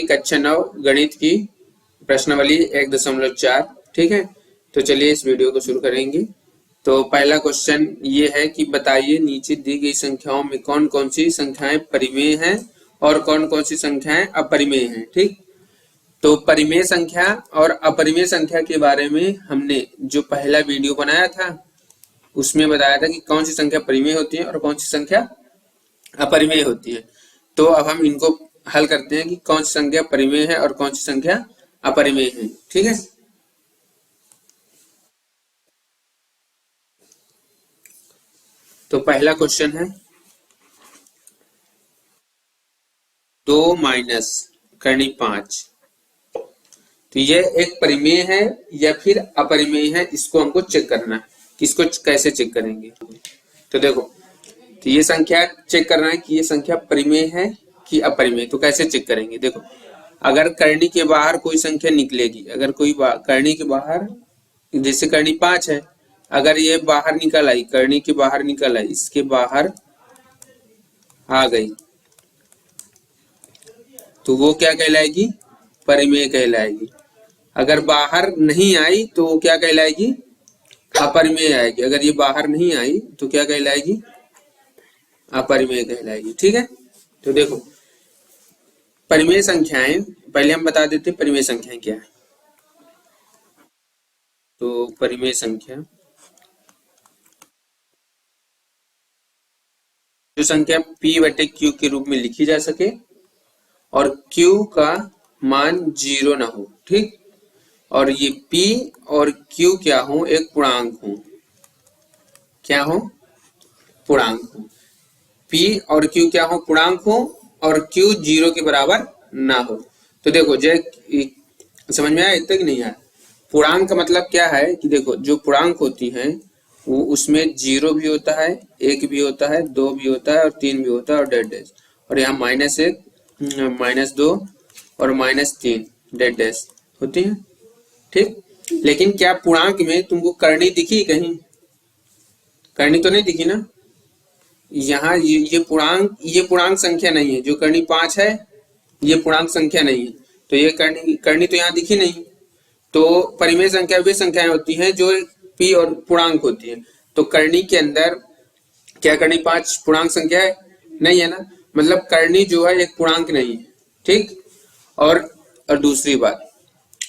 कक्षा 9 गणित की प्रश्नावली 1.4। ठीक है, तो चलिए इस वीडियो को शुरू करेंगे। तो पहला क्वेश्चन ये है कि बताइए नीचे दी गई संख्याओं में कौन कौन सी संख्याएं परिमेय हैं और कौन कौन सी संख्याएं अपरिमेय हैं। ठीक, तो परिमेय संख्या और अपरिमेय संख्या के बारे में हमने जो पहला वीडियो बनाया था उसमें बताया था कि कौन सी संख्या परिमेय होती है और कौन सी संख्या अपरिमेय होती है। तो अब हम इनको हल करते हैं कि कौन सी संख्या परिमेय है और कौन सी संख्या अपरिमेय है। ठीक है, तो पहला क्वेश्चन है 2 माइनस करनी 5। तो ये एक परिमेय है या फिर अपरिमेय है, इसको हमको चेक करना है। किसको कैसे चेक करेंगे? तो देखो, तो ये संख्या चेक करना है कि ये संख्या परिमेय है कि अपरिमेय। तो कैसे चेक करेंगे? देखो, अगर करनी के बाहर कोई संख्या निकलेगी, अगर कोई करनी के बाहर, जैसे करनी 5 है, अगर ये बाहर निकल आई, करनी के बाहर निकल आई, इसके बाहर आ गई, तो वो क्या कहलाएगी? परिमेय कहलाएगी। अगर बाहर नहीं आई तो वो क्या कहलाएगी? अपरिमेय आएगी। अगर ये बाहर नहीं आई तो क्या कहलाएगी? अपरिमेय कहलाएगी। ठीक है, तो देखो परिमेय संख्याएं पहले हम बता देते हैं परिमेय संख्याएं क्या है। तो परिमेय संख्या जो संख्या p/q के रूप में लिखी जा सके और q का मान 0 ना हो। ठीक, और ये p और q क्या हो? एक पूर्णांक हो। क्या हो? पूर्णांक हो। p और q क्या हो? पूर्णांक हो और q 0 के बराबर ना हो। तो देखो, जय समझ में आया इतना कि नहीं आया? पूर्णांक का मतलब क्या है कि देखो, जो पूर्णांक होती हैं वो उसमें 0 भी होता है, 1 भी होता है, 2 भी होता है और 3 भी होता है और डैश। और यहाँ -1, -2 और -3 डैश होती है। ठीक, लेकिन क्या पूर्णांक में तुमको करनी दिखी कहीं? करनी तो नहीं दिखी ना। यहाँ ये पूर्णांक संख्या नहीं है। जो करनी 5 है ये पूर्णांक संख्या नहीं है, तो ये करनी तो यहाँ दिखी नहीं। तो परिमेय संख्या वे संख्याएं होती हैं जो p और पूर्णांक होती है। तो करनी के अंदर क्या करनी 5 पूर्णांक संख्या है? नहीं है ना, मतलब करनी जो है एक पूर्णांक नहीं है। ठीक, और दूसरी बात,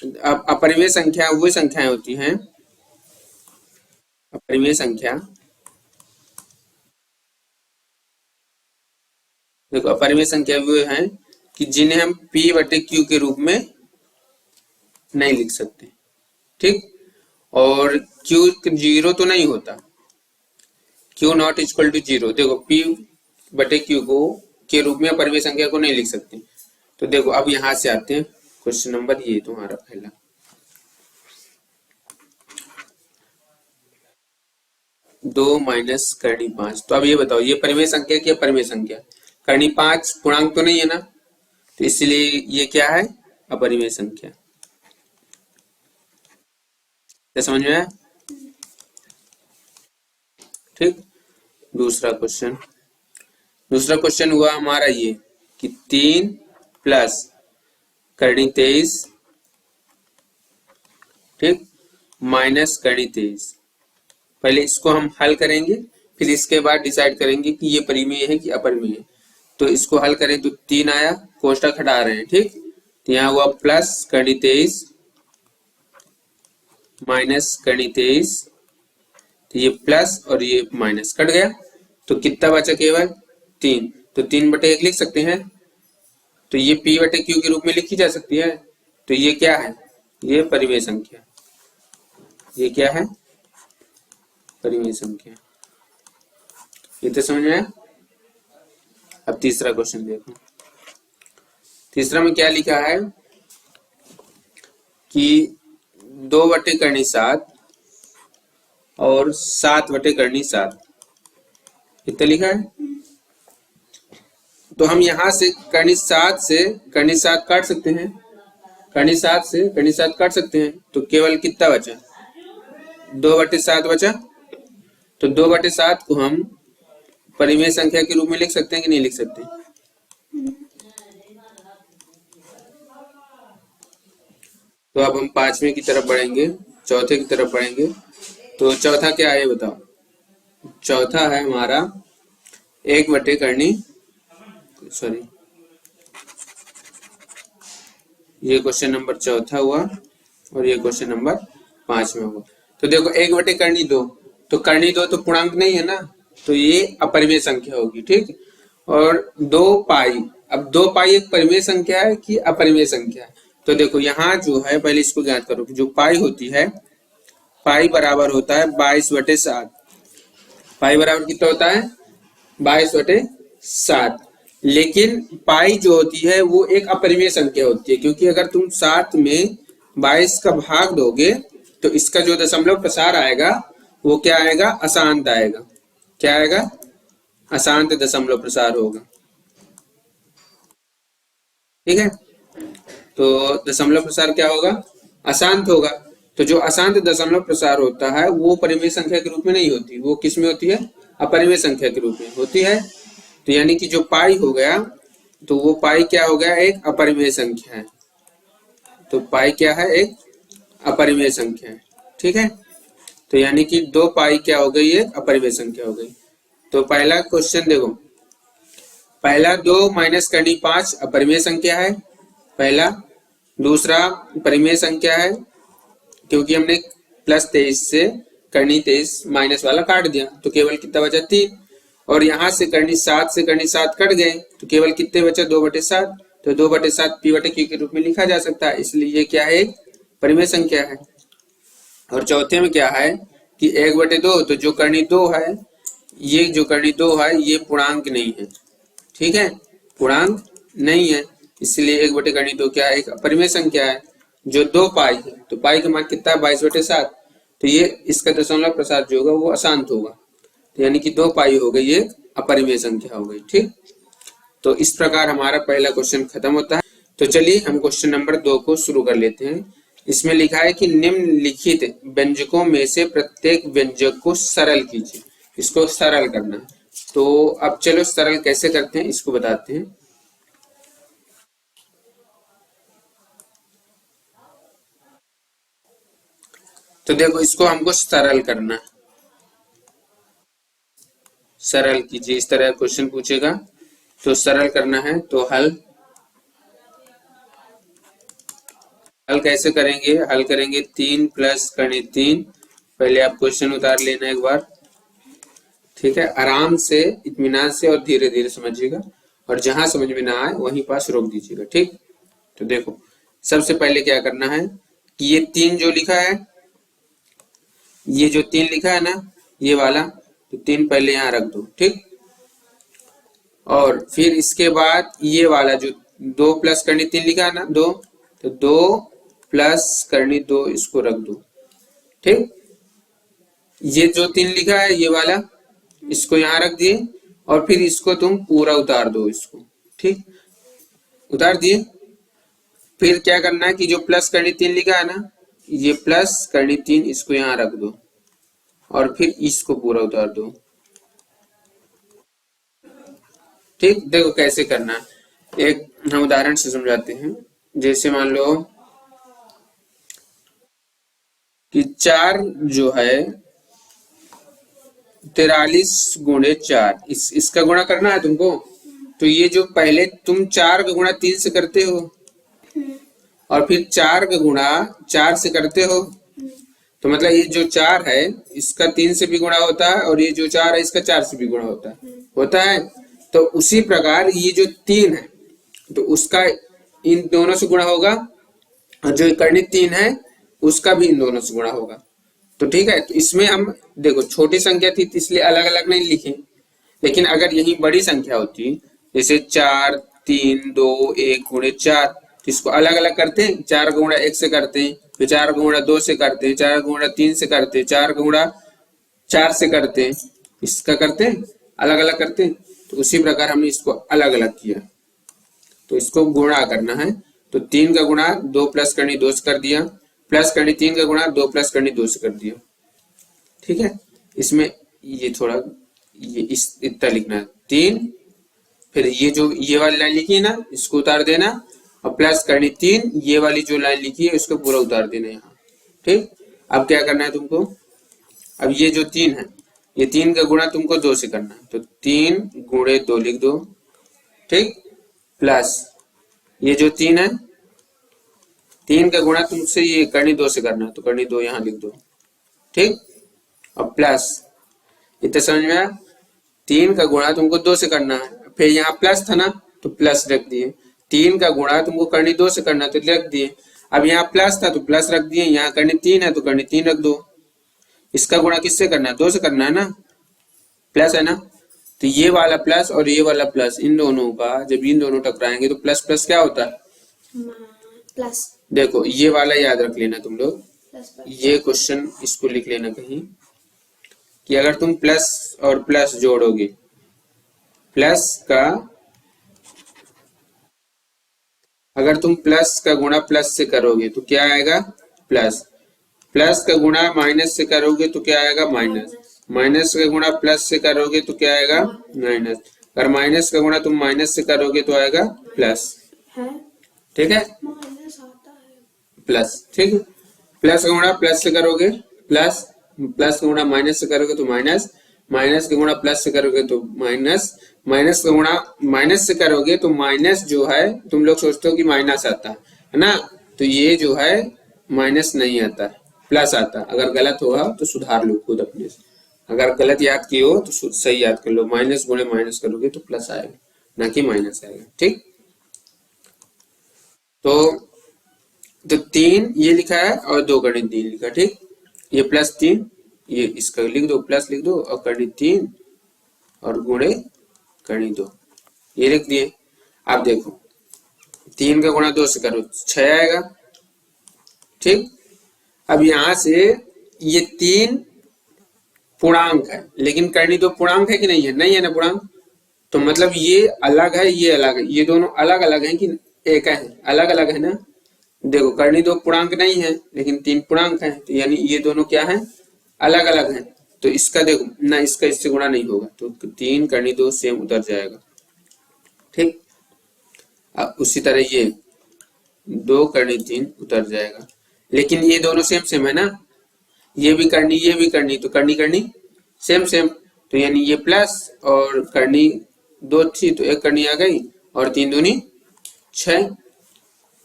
अब अपरिमेय संख्या वो संख्याएं होती हैं, अपरिमेय संख्या, देखो अपरिमेय संख्या वो है कि जिन्हें हम p/q के रूप में नहीं लिख सकते। ठीक, और q 0 तो नहीं होता, q नॉट इक्वल टू 0। देखो p/q को के रूप में अपरिमेय संख्या को नहीं लिख सकते। तो देखो अब यहां से आते हैं क्वेश्चन नंबर ये तुम्हारा पहला, 2 माइनस करनी 5। तो अब ये बताओ, ये परिमेय संख्या की अपरिमेय संख्या? करनी 5 पूर्णांक तो नहीं है ना, तो इसलिए ये क्या है? अपरिमेय संख्या। क्या समझ में आया? ठीक, दूसरा क्वेश्चन हुआ हमारा ये कि 3 प्लस करनी 23, ठीक, माइनस करनी 23। पहले इसको हम हल करेंगे, फिर इसके बाद डिसाइड करेंगे कि ये परिमेय है कि अपरिमेय है। तो इसको हल करें तो 3 आया, कोष्ठक हटा रहे हैं। ठीक, तो यहाँ हुआ प्लस करनी 23 माइनस करनी 23, तो ये प्लस और ये माइनस कट गया, तो कितना बचा? केवल 3। तो 3/1 लिख सकते हैं। तो ये p/q के रूप में लिखी जा सकती है। तो ये क्या है? ये परिमेय संख्या। ये क्या है? परिमेय संख्या। ये तो समझ में आया? अब तीसरा क्वेश्चन देखो। तीसरा में क्या लिखा है कि 2/7 और 7/7 कितना लिखा है? तो हम यहां से करनी 7 काट सकते हैं, करनी 7 काट सकते हैं। तो केवल कितना बचा? 2/7 बचा। तो 2/7 को हम परिमेय संख्या के रूप में लिख सकते हैं कि नहीं लिख सकते? तो अब हम पांचवें की तरफ बढ़ेंगे, चौथे की तरफ बढ़ेंगे। तो चौथा क्या है बताओ। चौथा है हमारा 1/करनी, सॉरी ये क्वेश्चन नंबर चौथा हुआ और ये क्वेश्चन नंबर 5 में हुआ। तो देखो 1/करनी 2, तो करनी 2 तो पूर्णांक नहीं है ना, तो ये अपरिमेय संख्या होगी, ठीक। और 2 पाई, अब 2 पाई एक परिमेय संख्या है कि अपरिमेय संख्या है। तो देखो यहाँ जो है पहले इसको ज्ञात करो कि जो पाई होती है, पाई बराबर होता है 22/7। पाई बराबर कितना होता है 22/7। लेकिन पाई जो होती है वो एक अपरिमेय संख्या होती है, क्योंकि अगर तुम 7 में 22 का भाग दोगे तो इसका जो दशमलव प्रसार आएगा वो क्या आएगा, अशांत आएगा। क्या आएगा, अशांत दशमलव प्रसार होगा, ठीक है। तो दशमलव प्रसार क्या होगा, अशांत होगा। तो जो अशांत दशमलव प्रसार होता है वो परिमेय संख्या के रूप में नहीं होती, वो किस में होती है, अपरिमेय संख्या के रूप में होती है। तो यानी कि जो पाई हो गया, तो वो पाई क्या हो गया, एक अपरिमेय संख्या है। तो पाई क्या है, एक अपरिमेय संख्या है, ठीक है। तो यानी कि 2 पाई क्या हो गई, एक अपरिमेय संख्या हो गई। तो पहला क्वेश्चन देखो, पहला 2 माइनस करनी 5 अपरिमेय संख्या है पहला। दूसरा परिमेय संख्या है क्योंकि हमने +23 से करनी 23 माइनस वाला काट दिया, तो केवल कितना बचा 3। और यहाँ से करनी 7 से करनी 7 कट गए, तो केवल कितने बचा 2/7। तो 2/7 p/q के रूप में लिखा जा सकता है, इसलिए ये क्या है, परिमेय संख्या है। और चौथे में क्या है कि 1/2, तो जो करनी 2 है, ये जो करनी 2 है ये पूर्णांक नहीं है, ठीक है, पूर्णांक नहीं है, इसलिए 1/2 क्या है, एक अपरिमेय संख्या है। जो 2 पाई है, तो पाई का मान कितना है 22/7, तो ये इसका दशमलव प्रसार जो होगा वो अशांत होगा। तो यानी कि 2 पाई हो गई, ये अपरिमेय संख्या हो गई, ठीक। तो इस प्रकार हमारा पहला क्वेश्चन खत्म होता है। तो चलिए हम क्वेश्चन नंबर 2 को शुरू कर लेते हैं। इसमें लिखा है कि निम्नलिखित व्यंजकों में से प्रत्येक व्यंजक को सरल कीजिए, इसको सरल करना है। तो अब चलो सरल कैसे करते हैं इसको बताते हैं। तो देखो इसको हमको सरल करना है, सरल कीजिए, इस तरह क्वेश्चन पूछेगा तो सरल करना है। तो हल कैसे करेंगे, हल करेंगे 3 + करनी 3। पहले आप क्वेश्चन उतार लेना एक बार, ठीक है, आराम से इत्मीनान से और धीरे धीरे समझिएगा, और जहां समझ में ना आए वहीं पास रोक दीजिएगा, ठीक। तो देखो सबसे पहले क्या करना है कि ये 3 जो लिखा है, ये जो 3 लिखा है ना, ये वाला, तो 3 पहले यहाँ रख दो, ठीक। और फिर इसके बाद ये वाला जो 2 + करनी 3 लिखा है ना, 2, तो 2 + करनी 2 इसको रख दो, ठीक। ये जो 3 लिखा है ये वाला, इसको यहाँ रख दिए, और फिर इसको तुम पूरा उतार दो इसको, ठीक, उतार दिए। फिर क्या करना है कि जो प्लस करनी 3 लिखा है ना, ये प्लस करनी 3 इसको यहाँ रख दो, और फिर इसको पूरा उतार दो, ठीक। देखो कैसे करना है, एक हम उदाहरण से समझाते हैं। जैसे मान लो कि 4 जो है 43 × 4, इसका गुणा करना है तुमको। तो ये जो पहले तुम 4 का गुणा 3 से करते हो, और फिर 4 का गुणा 4 से करते हो, तो मतलब ये जो 4 है इसका 3 से भी गुणा होता है, और ये जो 4 है इसका 4 से भी गुणा होता है। तो उसी प्रकार ये जो 3 है तो उसका इन दोनों से गुणा होगा, और जो करनी 3 है उसका भी इन दोनों से गुणा होगा। तो ठीक है, तो इसमें हम देखो छोटी संख्या थी इसलिए अलग अलग नहीं लिखे, लेकिन अगर यही बड़ी संख्या होती जैसे 4 3 2 1 × 4, तो इसको अलग अलग करते हैं। 4 का गुणा 1 से करते हैं, फिर 4 का गुणा 2 से करते हैं, 4 का गुणा 3 से करते हैं, 4 का गुणा 4 से करते हैं, इसका करते हैं अलग अलग करते हैं। तो उसी प्रकार हमने इसको अलग अलग किया, तो इसको गुणा करना है। तो 3 का गुणा 2 + करनी 2 से कर दिया, प्लस करनी 3 का गुणा 2 + करनी 2 से कर दिया, ठीक है। इसमें ये थोड़ा ये इतना लिखना है 3, फिर ये जो ये वाली लाइन लिखी है ना इसको उतार देना, और प्लस करनी 3, ये वाली जो लाइन लिखी है उसको पूरा उतार देना यहाँ। ठीक, अब क्या करना है तुमको, अब ये जो 3 है, ये 3 का गुणा तुमको 2 से करना है, तो 3 गुणे 2 लिख दो। ठीक, प्लस ये जो 3 है, 3 का गुणा तुमसे ये करनी 2 से करना है, तो करनी 2 यहाँ लिख दो। ठीक, और प्लस, इतना समझ में आया। 3 का गुणा तुमको 2 से करना है, फिर यहाँ प्लस था ना तो प्लस रख दिए। 3 का गुणा तुमको करनी 2 से करना तो रख दिए। अब यहाँ प्लस था तो प्लस रख दिए, यहाँ करनी 3 है तो करनी 3 रख दो। इसका गुणा किससे करना है, 2 से करना है ना, प्लस है ना, तो ये वाला प्लस और ये वाला प्लस, इन दोनों का जब इन दोनों टकराएंगे तो प्लस प्लस क्या होता है, प्लस। देखो ये वाला याद रख लेना तुम लोग, ये क्वेश्चन इसको लिख लेना कहीं कि अगर तुम प्लस और प्लस जोड़ोगे, प्लस का अगर तुम प्लस का गुणा प्लस से करोगे तो क्या आएगा, प्लस। प्लस का गुणा माइनस से करोगे तो क्या आएगा, माइनस। माइनस का गुणा प्लस से करोगे तो क्या आएगा, माइनस। अगर माइनस का गुणा तुम माइनस से करोगे तो आएगा प्लस। ठीक है, प्लस। ठीक है, प्लस का गुणा प्लस से करोगे प्लस, प्लस का गुणा माइनस से करोगे तो माइनस, माइनस का गुणा प्लस से करोगे तो माइनस, माइनस का गुणा माइनस से करोगे तो माइनस जो है तुम लोग सोचते हो कि माइनस आता है ना, तो ये जो है माइनस नहीं आता, प्लस आता। अगर गलत होगा तो सुधार लो खुद अपने से, अगर गलत याद किए हो तो सही याद कर लो, माइनस गुणे माइनस करोगे तो प्लस आएगा, ना कि माइनस आएगा। ठीक, तो 3 ये लिखा है और 2 गणित 3 लिखा। ठीक, ये प्लस 3, ये इसका लिख दो, प्लस लिख दो, और करनी 3 और गुणे करनी 2, ये लिख दिए। आप देखो 3 का गुणा 2 से करो 6 आएगा। ठीक, अब यहां से ये 3 पूर्णांक है, लेकिन करनी 2 पूर्णांक है कि नहीं है, नहीं है ना पूर्णांक, तो मतलब ये अलग है, ये अलग है, ये दोनों अलग अलग है कि एक है, अलग अलग है ना। देखो करनी 2 पूर्णांक नहीं है लेकिन 3 पूर्णांक है, तो यानी ये दोनों क्या है, अलग अलग है। तो इसका देखो ना, इसका इससे गुणा नहीं होगा, तो 3 करनी 2 सेम उतर जाएगा। ठीक, अब उसी तरह ये 2 करनी 3 उतर जाएगा, लेकिन ये दोनों सेम सेम है ना, ये भी करनी तो करनी सेम सेम, तो यानी ये प्लस और करनी 2 थी तो 1 करनी आ गई और 3 दूनी 6।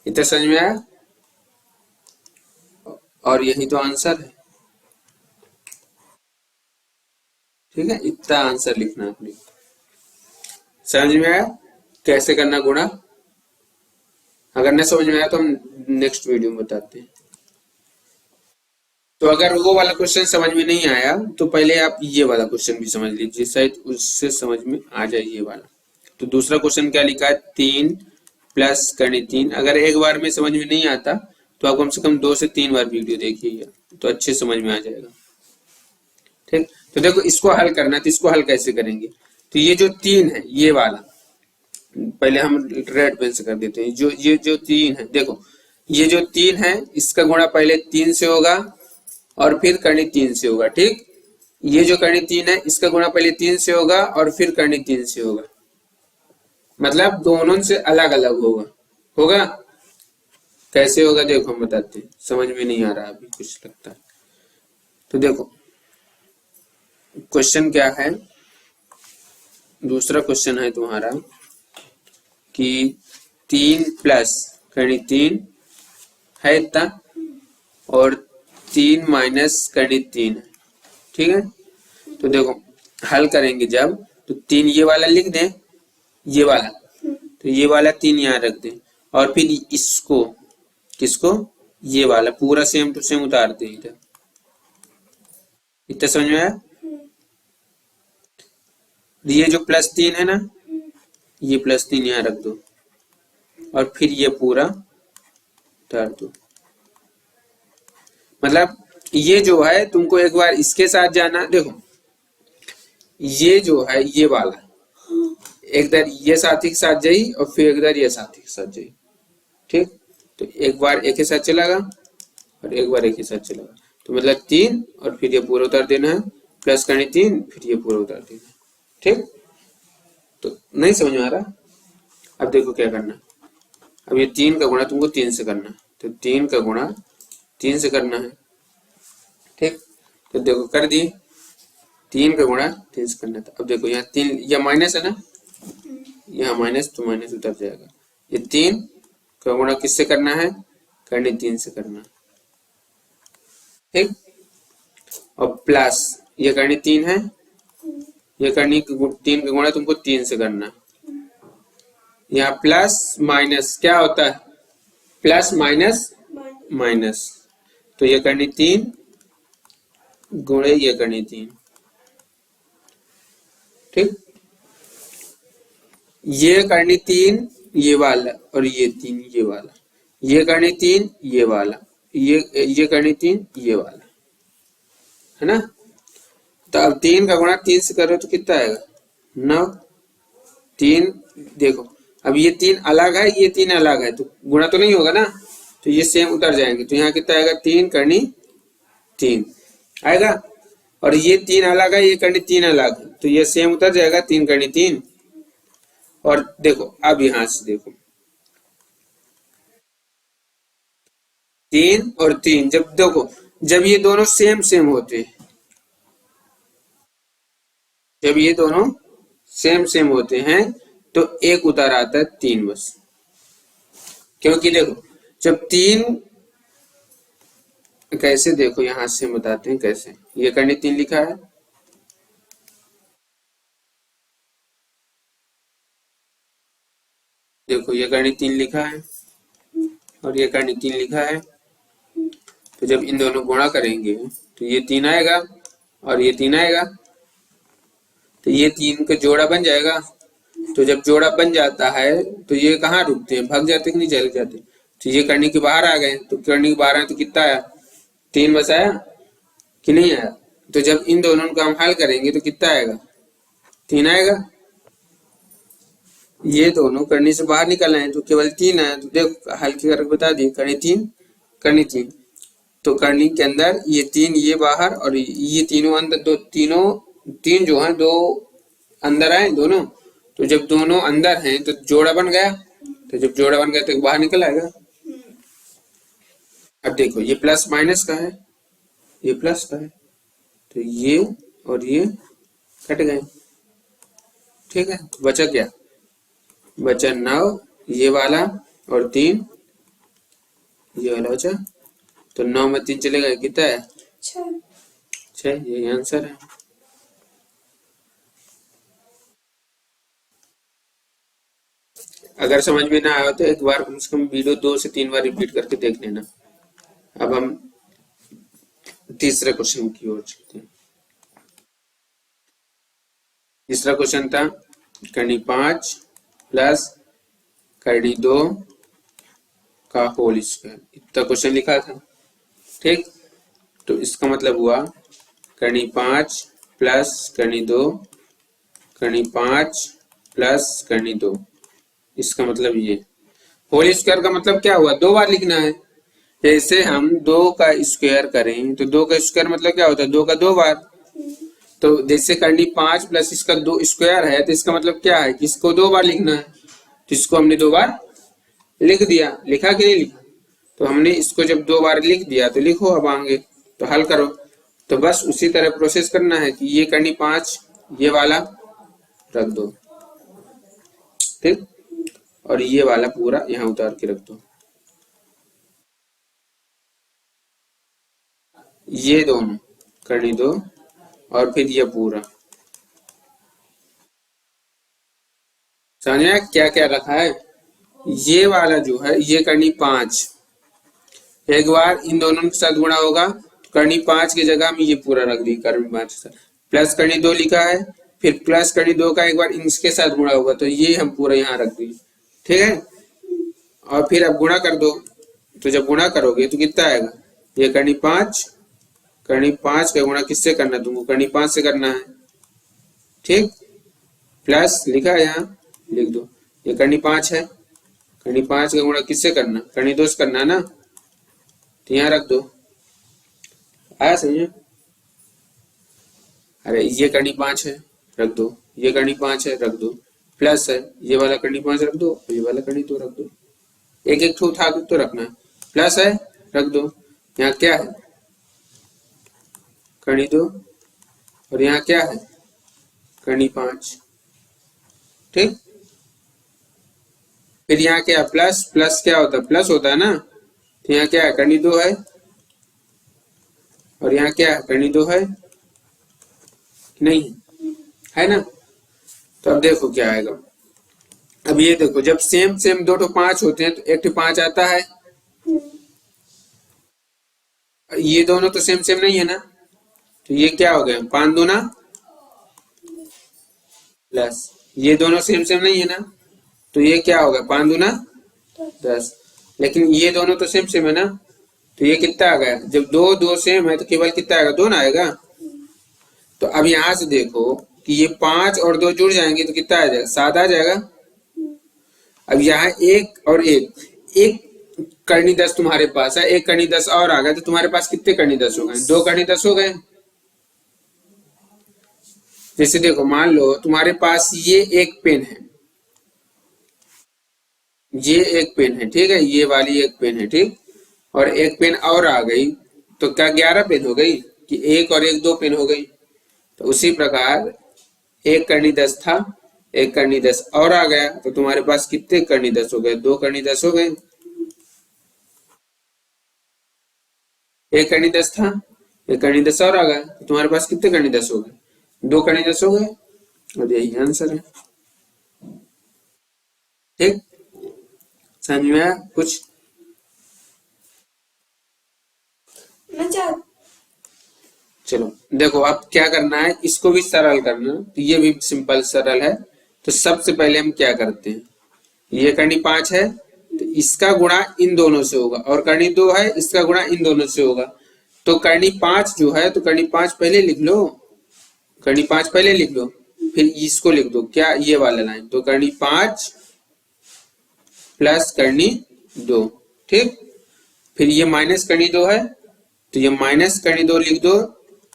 इतना समझ में आया, और यही तो आंसर है। ठीक है, इतना आंसर लिखना आपने। समझ में आया कैसे करना गुणा, अगर नहीं समझ में आया तो हम नेक्स्ट वीडियो में बताते हैं। तो अगर वो वाला क्वेश्चन समझ में नहीं आया तो पहले आप ये वाला क्वेश्चन भी समझ लीजिए, शायद उससे समझ में आ जाए ये वाला। तो दूसरा क्वेश्चन क्या लिखा है, 3 प्लस करनी 3। अगर एक बार में समझ में नहीं आता तो आप कम से कम 2 से 3 बार वीडियो देखिए, तो अच्छे समझ में आ जाएगा। ठीक, तो देखो इसको हल करना, तो इसको हल कैसे करेंगे, तो ये जो 3 है ये वाला पहले हम रेड पेन से कर देते हैं। ये जो 3 है, देखो ये जो 3 है इसका गुणा पहले 3 से होगा और फिर करनी 3 से होगा। ठीक, ये जो करनी 3 है इसका गुणा पहले 3 से होगा और फिर करनी 3 से होगा, मतलब दोनों से अलग अलग होगा। कैसे होगा देखो हम बताते हैं, समझ में नहीं आ रहा अभी कुछ लगता है। तो देखो क्वेश्चन क्या है, दूसरा क्वेश्चन है तुम्हारा कि 3 प्लस करनी 3 है इतना और 3 माइनस करनी 3 है। ठीक है, तो देखो हल करेंगे जब, तो 3 ये वाला लिख दें, ये वाला, तो ये वाला 3 यहाँ रख दें और फिर इसको किसको, ये वाला पूरा सेम टू सेम उतार दें इधर। इतना समझ में आया, ये जो प्लस 3 है ना, ये प्लस 3 यहाँ रख दो और फिर ये पूरा उतार दो। मतलब ये जो है तुमको एक बार इसके साथ जाना, देखो ये जो है ये वाला एक बार ये साथी के साथ जाई और फिर एक बार ये साथी के साथ जाई। ठीक, तो एक बार एक के साथ चलागा और एक बार एक के साथ चलागा, तो मतलब 3 और फिर ये पूरा उतार देना है, प्लस करनी 3 फिर ये पूरा उतार देना है। ठीक, तो नहीं समझ में आ रहा, अब देखो क्या करना, अब ये 3 का गुणा तुमको 3 से करना है, तो 3 का गुणा 3 से करना है। ठीक, तो देखो कर दिए, 3 का गुणा 3 से करना था। अब देखो यहाँ 3, यह माइनस है ना, यहाँ माइनस तो माइनस उतर जाएगा। ये 3 का गुणा किससे करना है, करनी 3 से करना है। ठीक, और प्लस ये करनी 3 है, ये करनी 3 का गुणा तुमको 3 से करना। यहाँ प्लस माइनस क्या होता है, प्लस माइनस माइनस, तो ये करनी 3 गुणे ये करनी 3। ठीक, ये करनी 3 ये वाला, और ये 3 ये वाला, ये करनी 3 ये वाला, ये करनी 3 ये वाला, है ना। तो अब 3 का गुणा 3 से करो तो कितना आएगा, 9। 3 देखो, अब ये 3 अलग है, ये 3 अलग है, तो गुणा तो नहीं होगा ना, तो ये सेम उतर जाएंगे। तो यहाँ कितना आएगा, 3 करनी 3 आएगा, और ये 3 अलग है, ये करनी 3 अलग है, तो ये सेम उतर जाएगा, 3 करनी 3। और देखो अब यहां से देखो, 3 और 3 जब देखो, जब ये दोनों सेम सेम होते हैं, जब ये दोनों सेम सेम होते हैं तो एक उतार आता है 3 बस। क्योंकि देखो जब 3, कैसे देखो यहां से बताते हैं कैसे, ये करनी 3 लिखा है, देखो ये करनी 3 लिखा है और ये करनी 3 लिखा है, तो जब इन दोनों गुणा करेंगे तो ये 3 आएगा और ये 3 आएगा, तो ये 3 का जोड़ा बन जाएगा। तो जब जोड़ा बन जाता है तो ये कहाँ रुकते हैं, भाग जाते कि नहीं चले जाते, तो ये करनी के बाहर आ गए, तो करनी के बाहर आए तो कितना आया, 3 बस आया कि नहीं आया। तो जब इन दोनों का हम हल करेंगे तो कितना आएगा, 3 आएगा। ये दोनों करनी से बाहर निकल आए तो केवल 3 आया, तो देखो हल करके बता दिए, करनी 3 करनी 3, तो करनी के अंदर ये 3 ये बाहर और ये तीनों अंदर, दो तीनों 3 जो है 2 अंदर आए दोनों, तो जब दोनों अंदर हैं तो जोड़ा बन गया, तो जब जोड़ा बन गया तो बाहर निकल आएगा। अब देखो ये प्लस माइनस का है, ये प्लस का है, तो ये और ये कट गए। ठीक है, बचा क्या, बचा 9 ये वाला और 3 ये वाला बचा, तो 9 में 3 चले गए, कितना है 6, ये आंसर है। अगर समझ में ना आया तो एक बार कम से कम वीडियो 2 से 3 बार रिपीट करके देख लेना। अब हम तीसरे क्वेश्चन की ओर चलते हैं। तीसरा क्वेश्चन था करनी 5 प्लस करनी 2 का होल स्क्वायर, इतना क्वेश्चन लिखा था। ठीक, तो इसका मतलब हुआ करनी 5 प्लस करनी 2, करनी 5 प्लस करनी 2, इसका मतलब ये होल स्क्वायर का मतलब क्या हुआ, 2 बार लिखना है। जैसे हम 2 का स्क्वायर करें तो 2 का स्क्वायर मतलब क्या होता है, 2 का 2 बार। तो जैसे करनी 5 प्लस इसका 2 स्क्वायर है, तो इसका मतलब क्या है कि इसको 2 बार लिखना है, तो इसको हमने 2 बार लिख दिया, लिखा कि नहीं लिखा। तो हमने इसको जब 2 बार लिख दिया तो लिखो अब आगे, तो हल करो। तो बस उसी तरह प्रोसेस करना है कि ये करनी 5 ये वाला रख दो, ठीक, और ये वाला पूरा यहाँ उतार के रख दो, ये दोनों करनी 2 और फिर ये पूरा। समझ में क्या क्या रखा है, ये वाला जो है ये करनी 5, एक बार इन दोनों के साथ गुणा होगा तो करनी 5 की जगह में ये पूरा रख दी करनी 5 के साथ, प्लस करनी 2 लिखा है, फिर प्लस करनी 2 का एक बार इनके साथ गुणा होगा तो ये हम पूरा यहाँ रख दी। ठीक है, और फिर अब गुणा कर दो, तो जब गुणा करोगे तो कितना आएगा, ये करनी 5 का गुणा किससे करना है तुमको, करनी 5 से करना है। ठीक, प्लस लिखा है यहाँ लिख दो, ये करनी 5 है, करनी 5 का गुणा किससे करना, करनी 2 से करना है ना, तो यहाँ रख दो। आया समझे, अरे ये करनी 5 है रख दो, ये करनी 5 है रख दो, प्लस है ये वाला करनी 5 रख दो, ये वाला करनी 2 रख दो। एक एक ठो उठा के तो रखना है। प्लस है, रख दो। यहाँ क्या है, करनी 2, और यहाँ क्या है, करनी 5। ठीक, फिर यहाँ क्या है, प्लस प्लस क्या होता है, प्लस होता है ना। तो यहाँ क्या है, करनी 2 है, और यहाँ क्या है, करनी 2 है, नहीं है ना। तो अब देखो क्या आएगा। अब ये देखो, जब सेम सेम दो ठो 5 होते हैं तो एक ठो 5 आता है। ये दोनों तो सेम सेम नहीं है ना, तो ये क्या हो गया, 5 दूना प्लस, ये दोनों सेम सेम नहीं है ना, तो ये क्या होगा, 5 दूना 10। लेकिन ये दोनों तो सेम सेम है ना, तो ये कितना आ गया, जब दो दो सेम है तो केवल कितना आएगा, 2 ना आएगा। तो अब यहां से देखो कि ये 5 और 2 जुड़ जाएंगे तो कितना आ जाएगा, 7 आ जाएगा। अब यहाँ एक और एक करनी 10 तुम्हारे पास है, एक करनी 10 और आ गया, तो तुम्हारे पास कितने करनी 10 हो गए, 2 करनी 10 हो गए। जैसे देखो, मान लो तुम्हारे पास ये एक पेन है, ये एक पेन है, ठीक है, ये वाली एक पेन है, ठीक, और एक पेन और आ गई, तो क्या 11 पेन हो गई, कि एक और एक 2 पेन हो गई। तो उसी प्रकार एक करनी 10 था, एक करनी 10 और आ गया, तो तुम्हारे पास कितने करनी 10 हो गए, 2 करनी 10 हो गए। एक करनी 10 था, एक करनी 10 और आ गया, तो तुम्हारे पास कितने करनी 10 हो गए, 2 करनी 10 हो गए, और यही आंसर है। ठीक, समझ में आया कुछ। चलो देखो, अब क्या करना है, इसको भी सरल करना, तो ये भी सिंपल सरल है। तो सबसे पहले हम क्या करते हैं, ये करनी 5 है, तो इसका गुणा इन दोनों से होगा, और करनी 2 है, इसका गुणा इन दोनों से होगा। तो करनी 5 जो है, तो करनी 5 पहले लिख लो, करनी 5 पहले लिख लो, फिर इसको लिख दो, क्या, ये वाला लाइन। तो करनी 5 प्लस करनी 2, ठीक, फिर ये माइनस करनी 2 है, तो ये माइनस करनी 2 लिख दो,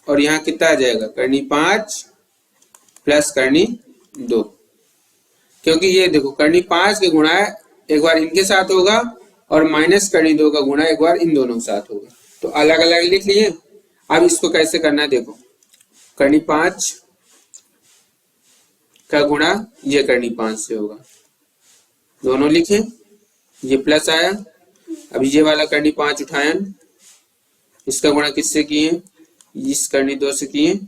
और यहाँ कितना आ जाएगा, करनी 5 प्लस करनी 2। क्योंकि ये देखो, करनी 5 के गुणा एक बार इनके साथ होगा, और माइनस करनी 2 का गुणा एक बार इन दोनों के साथ होगा। तो अलग अलग लिख लिए। अब इसको कैसे करना है, देखो, करनी 5 का गुणा ये करनी 5 से होगा, दोनों लिखे, ये प्लस आया। अब ये वाला करनी 5 उठाया, इसका गुणा किससे किए, इस करनी 2 से किए,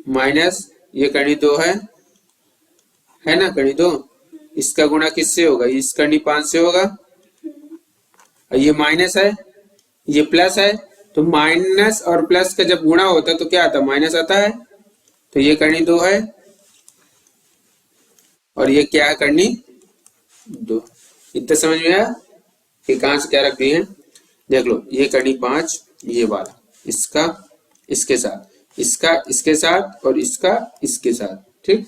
माइनस ये करनी 2 है ना, करनी 2, इसका गुणा किससे होगा, इस करनी 5 से होगा, और ये माइनस है, ये प्लस है, तो माइनस और प्लस का जब गुणा होता है तो क्या आता है, माइनस आता है। तो ये करनी 2 है, और ये क्या है, करनी 2। इतना समझ में आया कि कहां से क्या रख दिए हैं। देख लो, ये करनी 5, ये वाला, इसका इसके साथ, इसका इसके साथ, और इसका इसके साथ, ठीक।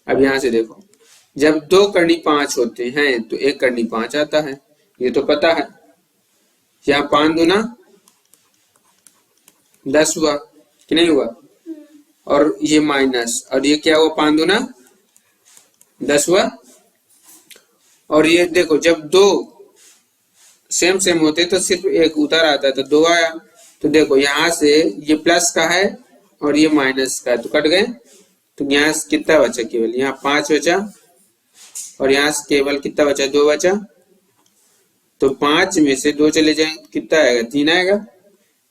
अब यहां से देखो, जब 2 करनी 5 होते हैं तो 1 करनी 5 आता है, ये तो पता है। यहाँ 5 दूना 10 हुआ कि नहीं हुआ, और ये माइनस, और ये क्या हुआ, 5 दूना 10 हुआ। और ये देखो, जब 2 सेम सेम होते तो सिर्फ एक उतर आता है, तो 2 आया। तो देखो, यहाँ से ये प्लस का है और ये माइनस का है, तो कट गए। तो यहाँ से कितना बचा, केवल यहाँ 5 बचा, और यहाँ से केवल कितना बचा, 2 बचा। तो 5 में से 2 चले जाए, कितना आएगा, 3 आएगा।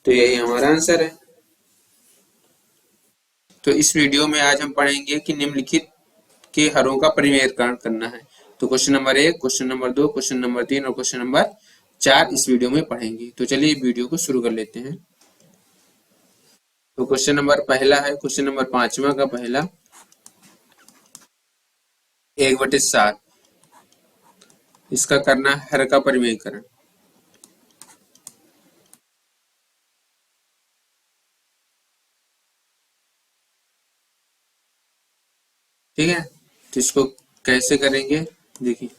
तो यही हमारा आंसर है। तो इस वीडियो में आज हम पढ़ेंगे कि निम्नलिखित के हरों का परिमेयकरण करना है। तो question number 1, question number 2, question number 3 और क्वेश्चन नंबर 4 इस वीडियो में पढ़ेंगे। तो चलिए वीडियो को शुरू कर लेते हैं। तो क्वेश्चन नंबर पहला है, क्वेश्चन नंबर 5वां का पहला, 1/7, इसका करना है हर का परिमेयकरण। ठीक है, तो इसको कैसे करेंगे, देखिए।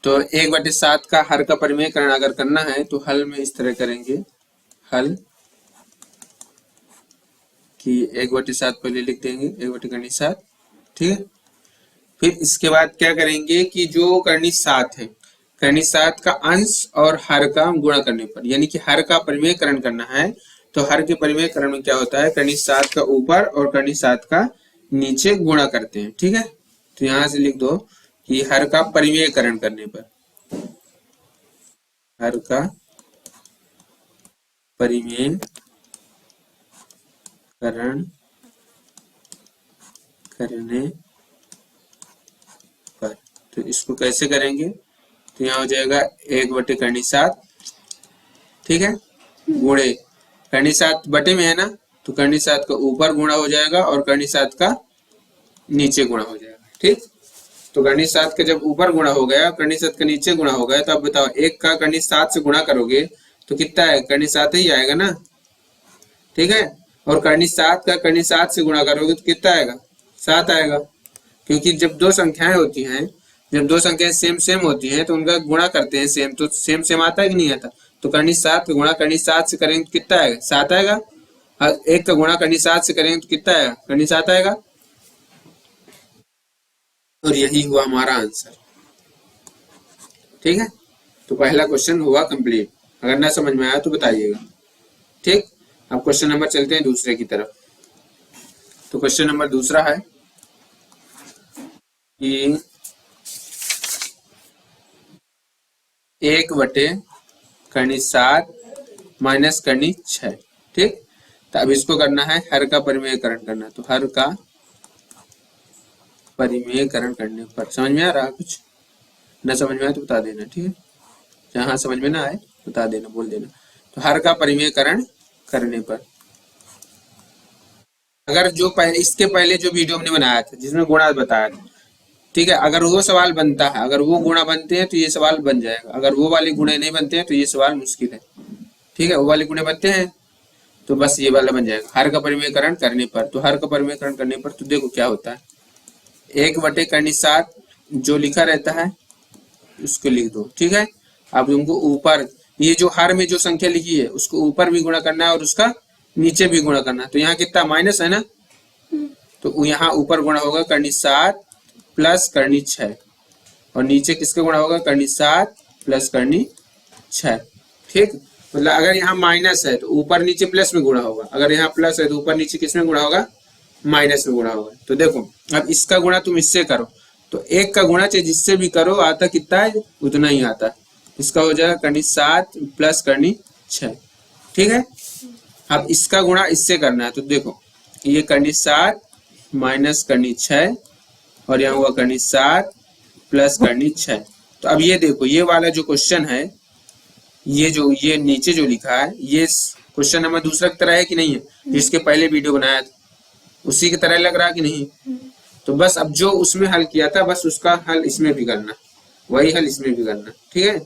तो 1/7 का हर का परिमेयकरण अगर करना है तो हल में इस तरह करेंगे, हल कि 1/7 पहले लिख देंगे, 1/7, ठीक है। फिर इसके बाद क्या करेंगे कि जो करनी 7 है, कर्ण 7 का अंश और हर का गुणा करने पर, यानी कि हर का परिमेयकरण करना है। तो हर के परिमेयकरण में क्या होता है, कर्ण 7 का ऊपर और कर्ण 7 का नीचे गुणा करते हैं। ठीक है, तो यहां से लिख दो कि हर का परिमेयकरण करने पर, हर का परिमेयकरण करने पर, तो इसको कैसे करेंगे, तो यहाँ हो जाएगा 1/7, ठीक है, गुणे कर्ण 7 बटे में है ना, तो कर्ण 7 का ऊपर गुणा हो जाएगा और कर्ण 7 का नीचे गुणा हो जाएगा। ठीक, तो कर्ण 7 का जब ऊपर गुणा हो गया, कर्ण 7 का नीचे गुणा हो गया, तो अब बताओ 1 का कर्ण 7 से गुणा करोगे तो कितना है, कर्ण 7 ही आएगा ना। ठीक है, और कर्ण 7 का कर्ण 7 से गुणा करोगे तो कितना आएगा, 7 आएगा। क्योंकि जब दो संख्याएं होती हैं, जब दो संख्याएं सेम सेम होती हैं तो उनका गुणा करते हैं सेम, तो सेम सेम आता है कि नहीं आता। तो कर्ण 7 का गुणा कर्ण 7 से करेंगे तो कितना आएगा, 7 आएगा। और 1 का गुणा कर्ण 7 से करेंगे तो कितना आएगा, कर्ण 7 आएगा। और यही हुआ हमारा आंसर। ठीक है, तो पहला क्वेश्चन हुआ कंप्लीट। अगर ना समझ में आया तो बताइएगा। ठीक, अब क्वेश्चन नंबर चलते हैं दूसरे की तरफ। तो क्वेश्चन नंबर दूसरा है कि 1/7 माइनस कर्ण 6। ठीक, तो अब इसको करना है, हर का परिमेयकरण करना है। तो हर का परिमेयकरण करने पर, समझ में आ रहा कुछ, न समझ में आए तो बता देना। ठीक है, जहां समझ में ना आए बता देना, बोल देना। तो हर का परिमेयकरण करने पर, अगर जो पहले इसके पहले जो वीडियो हमने बनाया था जिसमें गुणा बताया था, ठीक है, अगर वो सवाल बनता है, अगर वो गुणा बनते हैं तो ये सवाल बन जाएगा। अगर वो वाले गुणे नहीं बनते हैं तो ये सवाल मुश्किल है। ठीक है, वो वाले गुणे बनते हैं तो बस ये वाला बन जाएगा, हर का परिमेयकरण करने पर। तो हर का परिमेयकरण करने पर तो देखो क्या होता है, 1/7 जो लिखा रहता है उसको लिख दो। ठीक है, अब तुमको ऊपर ये जो हर में जो संख्या लिखी है उसको ऊपर भी गुणा करना है और उसका नीचे भी गुणा करना है। तो यहाँ कितना माइनस है ना, तो यहाँ ऊपर गुणा होगा कर्ण 7 प्लस कर्ण 6, और नीचे किसका गुणा होगा, कर्ण 7 प्लस कर्ण 6। ठीक, मतलब अगर यहाँ माइनस है तो ऊपर नीचे प्लस में गुणा होगा, अगर यहाँ प्लस है तो ऊपर नीचे किस में गुणा होगा, माइनस में गुणा होगा। तो देखो अब इसका गुणा तुम इससे करो, तो 1 का गुणा चाहे जिससे भी करो आता कितना है, उतना ही आता है। इसका हो जाएगा कर्ण 7 प्लस कर्ण 6। ठीक है, अब इसका गुणा इससे करना है। तो देखो ये कर्ण 7 माइनस कर्ण 6 और यहाँ हुआ कर्ण 7 प्लस कर्ण 6। तो अब ये देखो ये वाला जो क्वेश्चन है, ये नीचे जो लिखा है, ये क्वेश्चन नंबर दूसरा की तरह है कि नहीं है, जिसके पहले वीडियो बनाया था उसी की तरह लग रहा कि नहीं। तो बस अब जो उसमें हल किया था बस उसका हल इसमें भी करना, वही हल इसमें भी करना। ठीक है,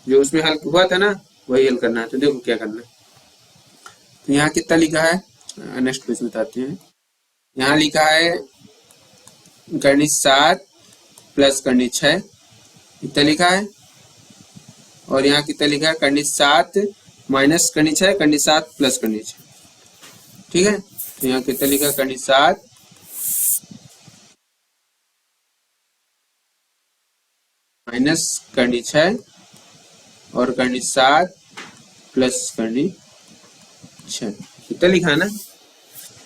जो उसमें हल हुआ था ना वही हल करना है। तो देखो क्या करना है, तो यहाँ कितना लिखा है, नेक्स्ट पेज में बताते हैं। यहाँ लिखा है कर्ण 7 प्लस कर्ण 6 कितना लिखा है, और यहाँ कितना लिखा है, कर्ण 7 माइनस कर्ण 6, कर्ण 7 प्लस कर्ण 6। ठीक है, तो यहाँ कितना लिखा है, कर्ण 7 माइनस कर्ण 6 और कर्ण 7 प्लस कर्ण 6 कितना लिखा है ना।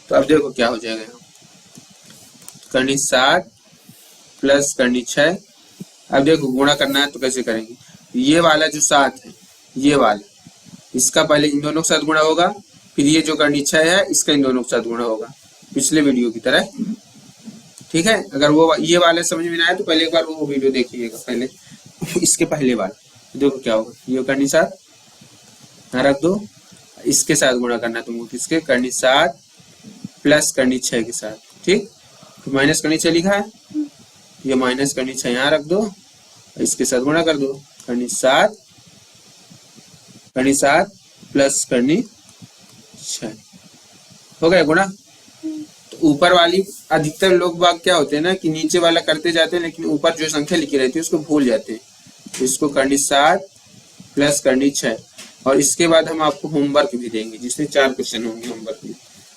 तो अब देखो क्या हो जाएगा, कर्ण 7 प्लस कर्ण 6। अब देखो गुणा करना है तो कैसे करेंगे, ये वाला जो 7 है ये वाला, इसका पहले इन दोनों के साथ गुणा होगा, फिर ये जो कर्ण 6 है इसका इन दोनों के साथ गुणा होगा, पिछले वीडियो की तरह। ठीक है, अगर वो ये वाला समझ में ना आए तो पहले एक बार वो वीडियो देखिएगा पहले, इसके पहले बार। देखो क्या होगा, ये कर्ण 7 यहाँ रख दो, इसके साथ गुणा करना तुमको, किसके, कर्ण 7 प्लस कर्ण 6 के साथ। ठीक, तो माइनस कर्ण 6 लिखा है, ये माइनस कर्ण 6 यहाँ रख दो, इसके साथ गुणा कर दो, कर्ण 7 प्लस कर्ण 6 हो गया गुणा। तो ऊपर वाली अधिकतर लोग बाग क्या होते हैं ना कि नीचे वाला करते जाते हैं लेकिन ऊपर जो संख्या लिखी रहती है उसको भूल जाते हैं। तो इसको कर्ण 7 प्लस कर्ण 6, और इसके बाद हम आपको होमवर्क भी देंगे जिसमें 4 क्वेश्चन होंगे होमवर्क में,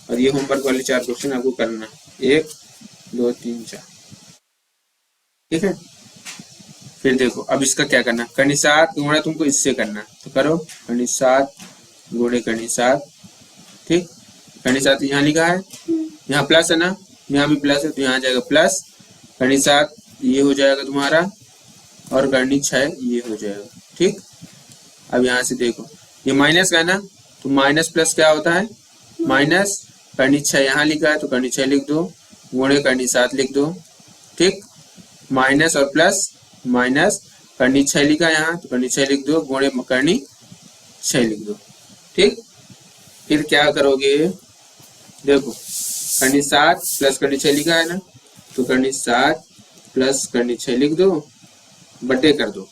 और ये होमवर्क वाले 4 क्वेश्चन आपको करना है, 1 2 3 4। ठीक है, फिर देखो अब इसका क्या करना, कर्णी 7 गुणा तुमको इससे करना, तो करो कर्णी 7 गुणे कर्णी 7। ठीक, कर्णी 7 यहाँ लिखा है, यहाँ प्लस है ना, यहाँ भी प्लस है तो यहाँ जाएगा प्लस, कर्णी 7 ये हो जाएगा तुम्हारा, और कर्णी 6 ये हो जाएगा। ठीक, अब यहाँ से देखो ये माइनस का है ना, तो माइनस प्लस क्या होता है, माइनस, कर्णी 6 यहाँ लिखा है तो कर्णी 6 लिख दो, गुणे कर्णी 7 लिख दो। ठीक, माइनस और प्लस, माइनस कर्णी 6 लिखा है यहाँ तो कर्णी 6 लिख दो, गुणे कर्णी 6 लिख दो। ठीक, फिर क्या करोगे, देखो कर्णी 7 प्लस कर्णी 6 लिखा है ना, तो कर्णी 7 प्लस कर्णी 6 लिख दो, बटे कर दो।